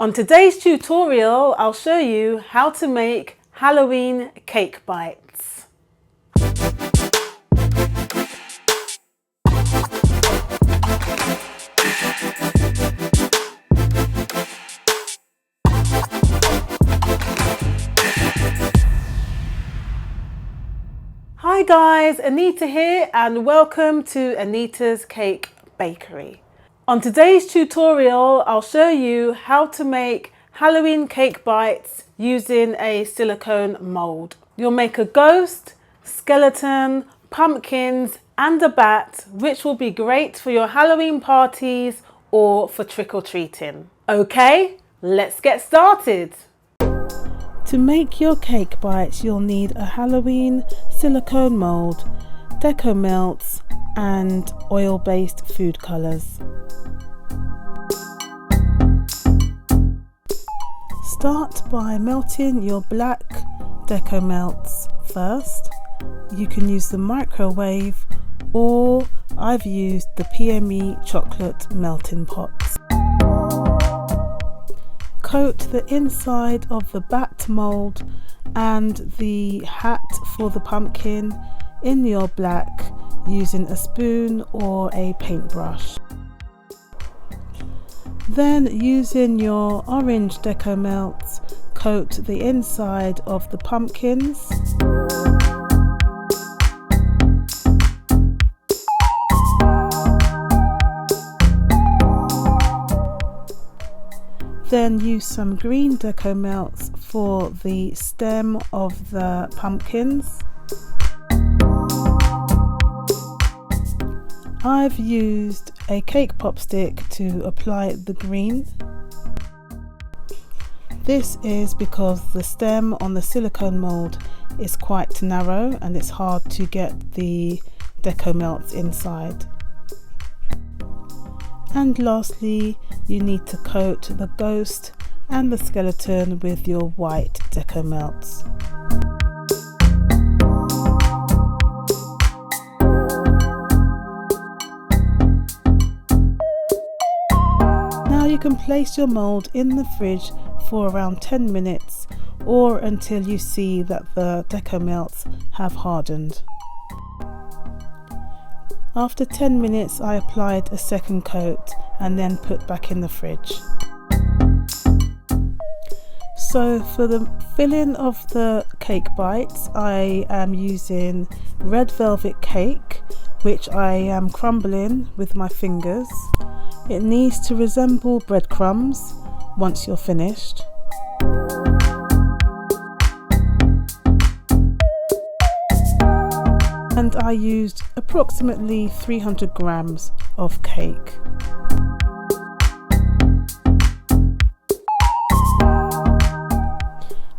On today's tutorial, I'll show you how to make Halloween cake bites. Hi guys, Anita here and welcome to Anita's Cake Bakery. On today's tutorial, I'll show you how to make Halloween cake bites using a silicone mold. You'll make a ghost, skeleton, pumpkins and a bat, which will be great for your Halloween parties or for trick-or-treating. Okay, let's get started. To make your cake bites, you'll need a Halloween silicone mold, deco melts and oil-based food colours. Start by melting your black deco melts first. You can use the microwave or I've used the PME chocolate melting pots. Coat the inside of the bat mold and the hat for the pumpkin in your black using a spoon or a paintbrush. Then using your orange deco melts, coat the inside of the pumpkins. Then use some green deco melts for the stem of the pumpkins. I've used a cake pop stick to apply the green. This is because the stem on the silicone mold is quite narrow and it's hard to get the deco melts inside. And lastly, you need to coat the ghost and the skeleton with your white deco melts. You can place your mold in the fridge for around 10 minutes or until you see that the deco melts have hardened. After 10 minutes I applied a second coat and then put back in the fridge. So for the filling of the cake bites I am using red velvet cake, which I am crumbling with my fingers. It needs to resemble breadcrumbs once you're finished. And I used approximately 300 grams of cake.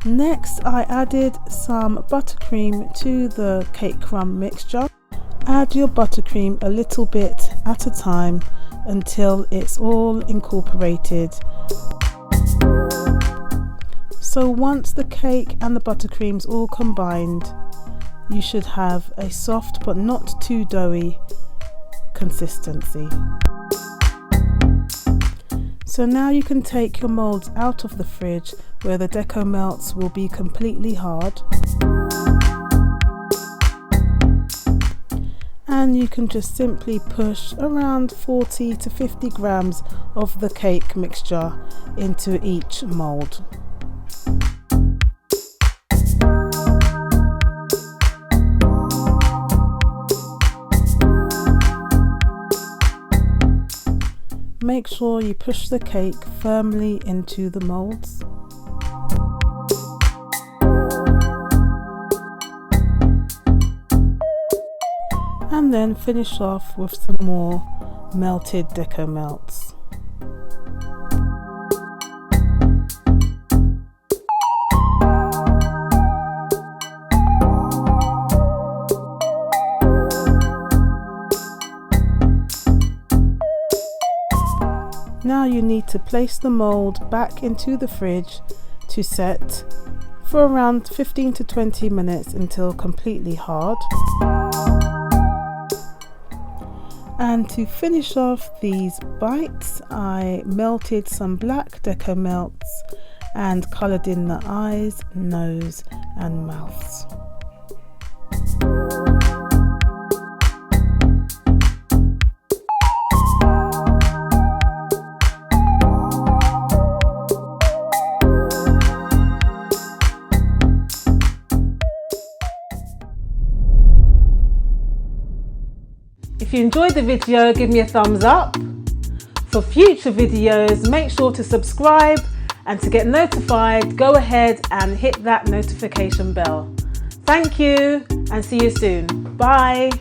Next, I added some buttercream to the cake crumb mixture. Add your buttercream a little bit at a time until it's all incorporated. So once the cake and the buttercream's all combined, you should have a soft but not too doughy consistency. So now you can take your molds out of the fridge where the deco melts will be completely hard. And you can just simply push around 40 to 50 grams of the cake mixture into each mold. Make sure you push the cake firmly into the molds. And then finish off with some more melted deco melts. Now you need to place the mold back into the fridge to set for around 15 to 20 minutes until completely hard. And to finish off these bites, I melted some black deco melts and coloured in the eyes, nose and mouths. If you enjoyed the video, give me a thumbs up. For future videos, make sure to subscribe, and to get notified, go ahead and hit that notification bell. Thank you and see you soon. Bye.